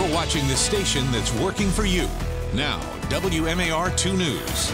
You're watching the station that's working for you. Now, WMAR 2 News.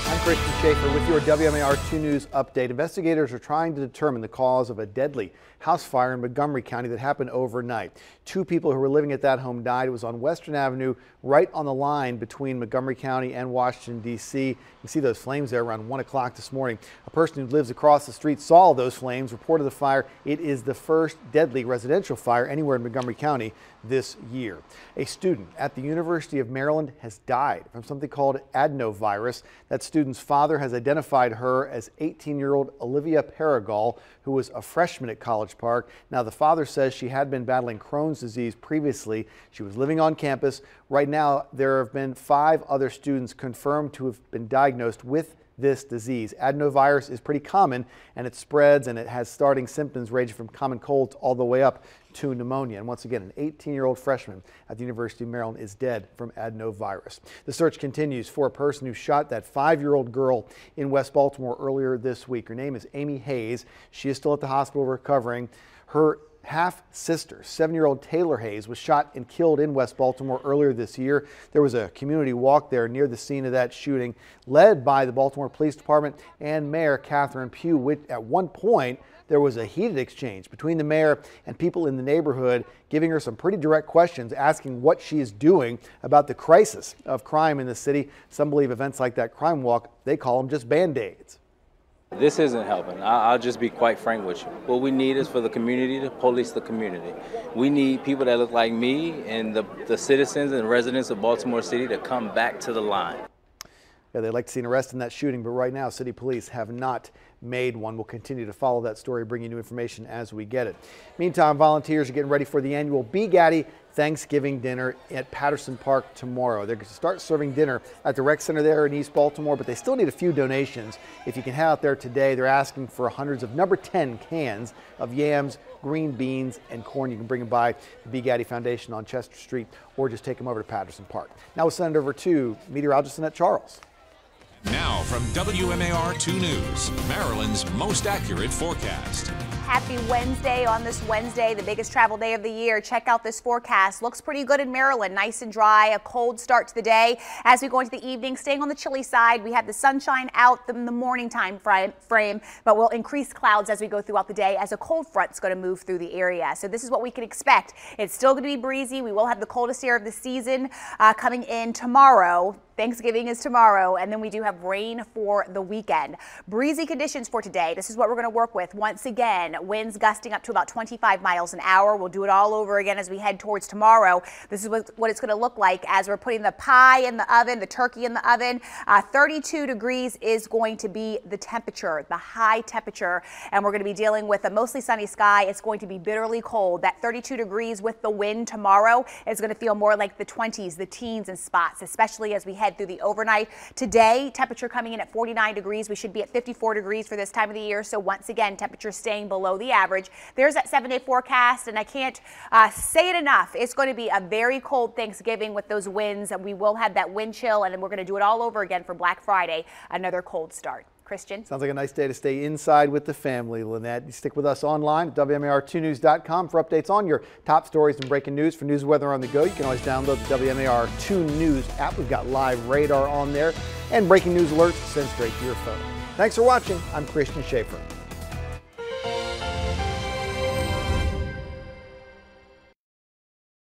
I'm Christian Schaefer with your WMAR 2 News update. Investigators are trying to determine the cause of a deadly house fire in Montgomery County that happened overnight. 2 people who were living at that home died. It was on Western Avenue, right on the line between Montgomery County and Washington, D.C. You can see those flames there around 1 o'clock this morning. A person who lives across the street saw those flames, reported the fire. It is the first deadly residential fire anywhere in Montgomery County this year. A student at the University of Maryland has died from something called adenovirus. That student's father has identified her as 18-year-old Olivia Paragal, who was a freshman at College Park. Now, the father says she had been battling Crohn's disease previously. She was living on campus. Right now, there have been 5 other students confirmed to have been diagnosed with this disease. Adenovirus is pretty common, and it spreads, and it has starting symptoms ranging from common colds all the way up to pneumonia. And once again, an 18-year-old freshman at the University of Maryland is dead from adenovirus. The search continues for a person who shot that 5-year-old girl in West Baltimore earlier this week. Her name is Amy Hayes. She is still at the hospital recovering. Her half-sister, 7-year-old Taylor Hayes, was shot and killed in West Baltimore earlier this year. There was a community walk there near the scene of that shooting, led by the Baltimore Police Department and Mayor Catherine Pugh, which at one point there was a heated exchange between the mayor and people in the neighborhood, giving her some pretty direct questions, asking what she is doing about the crisis of crime in the city. Some believe events like that crime walk, they call them just Band-Aids. This isn't helping. I'll just be quite frank with you. What we need is for the community to police the community. We need people that look like me and the citizens and residents of Baltimore City to come back to the line. Yeah, they'd like to see an arrest in that shooting, but right now city police have not made one. We'll continue to follow that story, bring you new information as we get it. Meantime, volunteers are getting ready for the annual Bee Gaddy Thanksgiving dinner at Patterson Park tomorrow. They're going to start serving dinner at the rec center there in East Baltimore, but they still need a few donations. If you can head out there today, they're asking for hundreds of number 10 cans of yams, green beans, and corn. You can bring them by the Bee Gaddy Foundation on Chester Street or just take them over to Patterson Park. Now we'll send it over to meteorologist Annette Charles. Now from WMAR 2 News, Maryland's most accurate forecast. Happy Wednesday on this Wednesday, the biggest travel day of the year. Check out this forecast. Looks pretty good in Maryland. Nice and dry, a cold start to the day. As we go into the evening, staying on the chilly side, we have the sunshine out in the morning time frame, but we'll increase clouds as we go throughout the day as a cold front is going to move through the area. So this is what we can expect. It's still going to be breezy. We will have the coldest air of the season coming in tomorrow. Thanksgiving is tomorrow, and then we do have rain for the weekend. Breezy conditions for today. This is what we're going to work with. Once again, winds gusting up to about 25 miles an hour. We'll do it all over again as we head towards tomorrow. This is what it's going to look like as we're putting the pie in the oven, the turkey in the oven. 32 degrees is going to be the temperature, the high temperature, and we're going to be dealing with a mostly sunny sky. It's going to be bitterly cold. That 32 degrees with the wind tomorrow is going to feel more like the 20s, the teens in spots, especially as we head through the overnight. Today, temperature coming in at 49 degrees. We should be at 54 degrees for this time of the year. So once again, temperature staying below the average. There's that 7-day forecast, and I can't say it enough. It's going to be a very cold Thanksgiving with those winds, and we will have that wind chill, and then we're going to do it all over again for Black Friday, another cold start. Christian? Sounds like a nice day to stay inside with the family, Lynette. You stick with us online at WMAR2news.com for updates on your top stories and breaking news. For news and weather on the go, you can always download the WMAR 2 News app. We've got live radar on there and breaking news alerts sent straight to your phone. Thanks for watching. I'm Christian Schaefer.